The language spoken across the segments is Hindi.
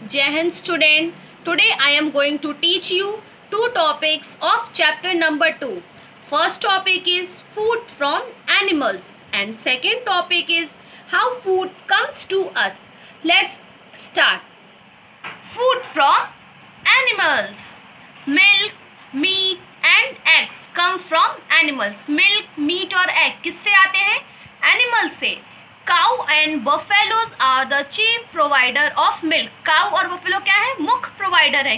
Jai Hind student. Today I am going to teach you two topics of chapter number 2. First topic is food from animals and second topic is how food comes to us. Let's start. Food from animals. Milk, meat and eggs come from animals. Milk, meat और egg किससे आते हैं? Animals से. Cow and buffaloes are the chief provider of milk. Cow और buffalo क्या है? मुख्य provider है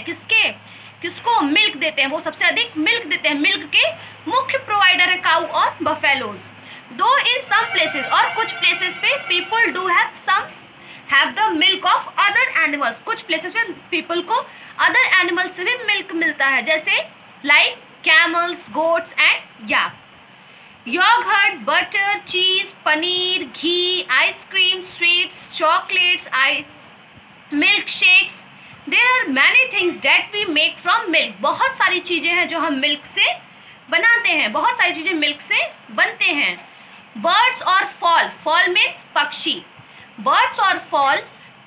किसको मिल्क देते हैं, वो सबसे अधिक मिल्क देते हैं. मिल्क के मुख्य प्रोवाइडर है काउ और बफेलोज. दो इन सम प्लेसेस और कुछ प्लेसेस पे people do have the milk of other animals. कुछ प्लेसेस पे पीपल को अदर एनिमल्स से भी मिल्क मिलता है, जैसे like camels, goats and yak. Yogurt, butter, cheese, paneer, ghee, ice cream, sweets, chocolates, milk shakes. There are many things that we make from milk. बहुत सारी चीज़ें हैं जो हम मिल्क से बनाते हैं, बहुत सारी चीज़ें मिल्क से बनते हैं. बर्ड्स और फॉल. फॉल मीन्स पक्षी. बर्ड्स और fall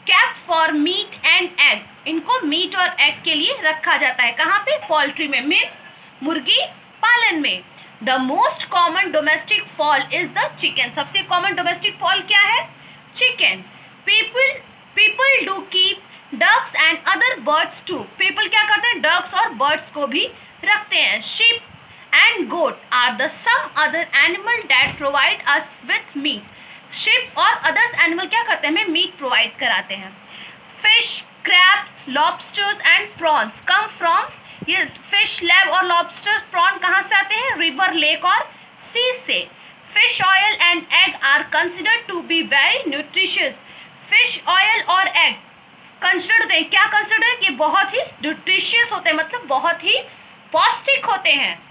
kept for meet and egg. इनको मीट और एग के लिए रखा जाता है. कहाँ पे? पोल्ट्री में, मीन्स मुर्गी पालन में. The most common domestic fowl is the chicken. सबसे कॉमन डोमेस्टिक फॉल क्या है? Chicken. People do keep ducks and other birds too. People क्या करते हैं? डक्स और बर्ड्स को भी रखते हैं. Sheep and goat are the some other animal that provide us with meat. Sheep और अदर्स एनिमल क्या करते हैं? हमें मीट प्रोवाइड कराते हैं. Fish, crabs, lobsters and prawns come from. ये फिश, लैब और लॉबस्टर, प्रॉन कहाँ से आते हैं? रिवर, लेक और सी से. Fish oil and egg are considered to be very nutritious. Fish oil और एग कंसिडर्ड होते हैं. क्या कंसिडर है? कि बहुत ही न्यूट्रिशियस होते हैं, मतलब बहुत ही पौष्टिक होते हैं.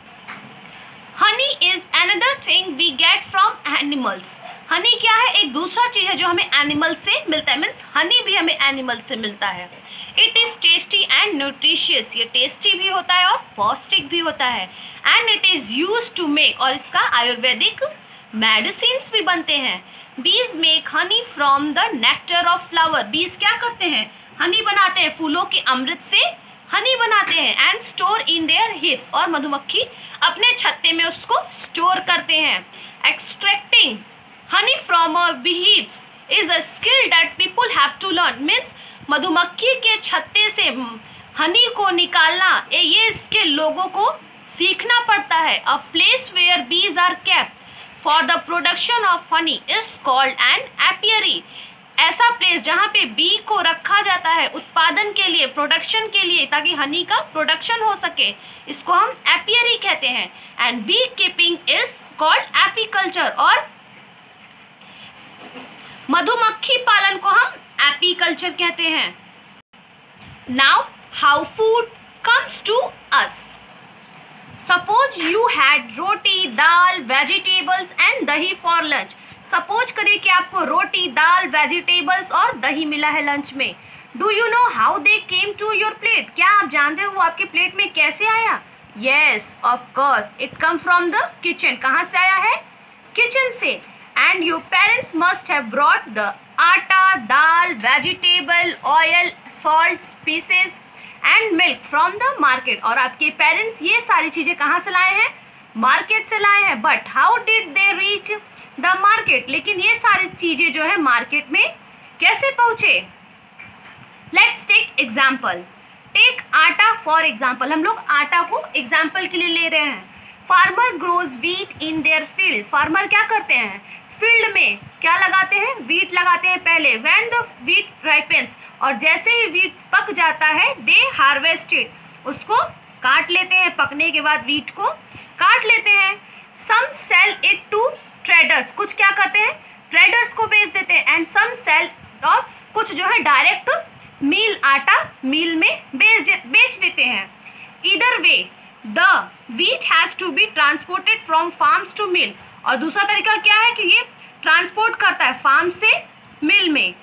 Honey is another thing we get from animals. Honey क्या है? एक दूसरा चीज़ है जो हमें एनिमल से मिलता है. मीन्स हनी भी हमें एनिमल से मिलता है. It is tasty and nutritious. ये टेस्टी भी होता है और पौष्टिक भी होता है. And it is use to make, और इसका आयुर्वेदिक मेडिसिन्स भी बनते हैं. Bees make honey from the nectar of flower. Bees क्या करते हैं? हनी बनाते हैं. फूलों के अमृत से हनी बनाते हैं. And store in their hives, और मधुमक्खी अपने छत्ते में उसको स्टोर करते हैं. Extracting honey from a beehives is a skill that people have to learn. Means मधुमक्खी के छत्ते से हनी को निकालना, ये इसके लोगों को सीखना पड़ता है. A place where bees are kept for the production of honey is called an apiary. ऐसा प्लेस जहाँ पे बी को रखा जाता है उत्पादन के लिए, प्रोडक्शन के लिए, ताकि हनी का प्रोडक्शन हो सके, इसको हम एपियरी कहते हैं. And bee keeping is called apiculture, और मधुमक्खी पालन को हम एपीकल्चर कहते हैं. Now how food comes to us. Suppose you had roti, dal, vegetables and dahi for lunch. Suppose करिए कि आपको रोटी, दाल, वेजिटेबल्स और दही मिला है लंच में. Do you know how they came to your plate. क्या आप जानते हो वो आपके प्लेट में कैसे आया? Yes, of course, it come from the kitchen. कहाँ से आया है? किचन से. And your parents must have brought the atta, dal, vegetable, oil, salt, spices and milk from the market. और आपके पेरेंट्स ये सारी चीज़ें कहाँ से लाए हैं? मार्केट से लाए हैं. But how did they reach the market. लेकिन ये सारी चीज़ें जो है मार्केट में कैसे पहुँचे? Let's take example. Take atta for example. हम लोग आटा को एग्जाम्पल के लिए ले रहे हैं. Farmer grows wheat in their field. Farmer क्या करते हैं? फील्ड में क्या लगाते हैं? वीट लगाते हैं पहले. व्हेन द वीट राइपेंस, और जैसे ही वीट पक जाता है, दे हार्वेस्ट इट, उसको काट लेते हैं. पकने के बाद वीट को काट लेते हैं. Some cell it to traders. कुछ क्या करते हैं? ट्रेडर्स को बेच देते हैं. एंड सम सेल, और कुछ जो है डायरेक्ट मील, आटा मिल में बेच देते हैं. Either way the wheat has to be transported from farms to mill. और दूसरा तरीका क्या है कि ये ट्रांसपोर्ट करता है फार्म से मिल में.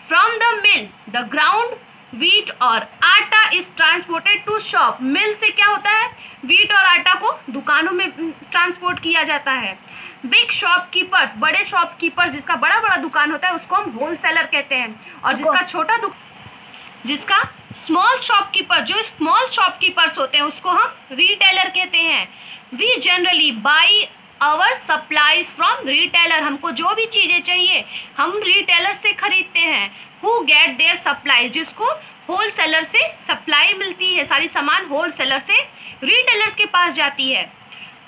From the mill the ground wheat और आटा इज ट्रांसपोर्टेड टू शॉप. मिल से क्या होता है? वीट और आटा को दुकानों में ट्रांसपोर्ट किया जाता है. बिग शॉपकीपर्स, बड़े शॉपकीपर्स, जिसका बड़ा बड़ा दुकान होता है उसको हम होलसेलर कहते हैं, और जिसका छोटा जिसका स्मॉल शॉपकीपर, जो स्मॉल शॉपकीपर्स होते हैं उसको हम रिटेलर कहते हैं। We generally buy our supplies from retailer, हमको जो भी चीज़ें चाहिए हम रिटेलर से खरीदते हैं। हु गेट देयर सप्लाईज, जिसको होल सेलर से सप्लाई मिलती है, सारी सामान होल सेलर से रिटेलर्स के पास जाती है।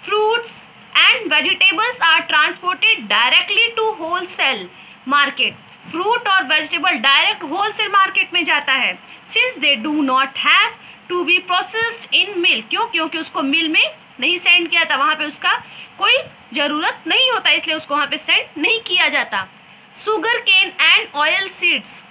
Fruits and vegetables are transported directly to wholesale market, fruit और vegetable direct wholesale market में जाता है। Since they do not have to be processed in mill, क्योंकि उसको मिल में नहीं सेंड किया था, वहाँ पे उसका कोई ज़रूरत नहीं होता, इसलिए उसको वहाँ पे सेंड नहीं किया जाता। Sugar cane and oil seeds,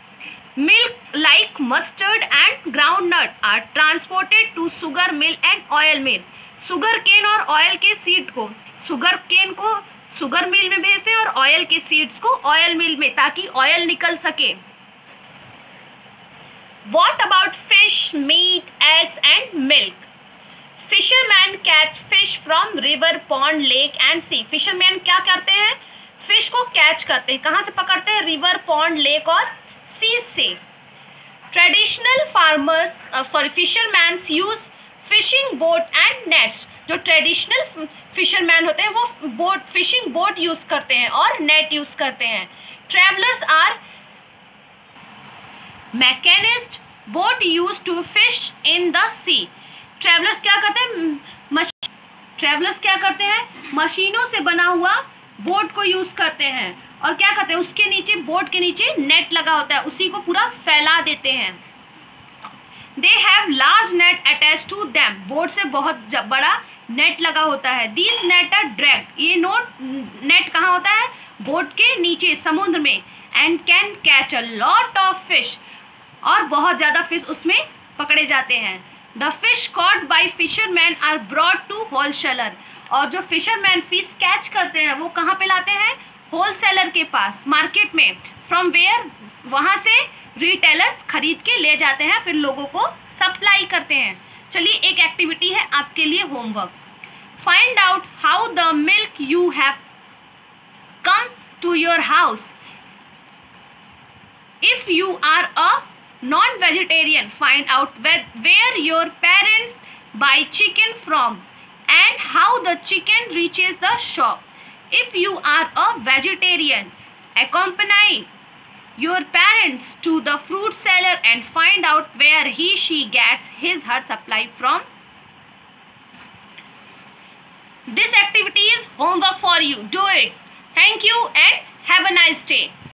milk like mustard and ground nut are transported to sugar mill and oil mill. Sugar cane और ऑयल के सीड को, शुगर केन को शुगर मिल में भेजते हैं और ऑयल के सीड्स को ऑयल मिल में, ताकि ऑयल निकल सके। What about fish, meat, eggs and milk? Fishermen catch fish from river, pond, lake and sea. Fishermen क्या करते हैं? फिश को कैच करते हैं। कहाँ से पकड़ते हैं? रिवर, पॉन्ड, लेक और सी से। Traditional fisherman's use fishing boat and nets. जो ट्रेडिशनल फिशरमैन होते हैं वो फिशिंग बोट यूज करते हैं और नेट यूज करते हैं। Trawlers are mechanised boat use to fish in the sea. Trawlers क्या करते हैं? मशीनों से बना हुआ बोट को यूज करते हैं और क्या करते हैं, उसके नीचे, बोट के नीचे नेट लगा होता है, उसी को पूरा फैला देते हैं। They have large net attach to them, boat से बहुत बड़ा नेट लगा होता है। दिस नेट आर ड्रैग्ड, ये नेट कहाँ होता है? बोट के नीचे समुद्र में। And can catch a lot of fish, और बहुत ज़्यादा फिश उसमें पकड़े जाते हैं। The fish caught by fisherman are brought to wholesaler, और जो फिशरमैन फिश कैच करते हैं वो कहाँ पे लाते हैं? होलसेलर के पास, मार्केट में। फ्रॉम वेयर, वहाँ से रिटेलर्स खरीद के ले जाते हैं, फिर लोगों को सप्लाई करते हैं। चलिए एक एक्टिविटी है आपके लिए homework. Find out how the milk you have come to your house. If you are a non-vegetarian, find out where your parents buy chicken from and how the chicken reaches the shop. If you are a vegetarian, accompany your parents to the fruit seller and find out where she gets her supply from. This activity is homework for you. Do it. Thank you and have a nice day.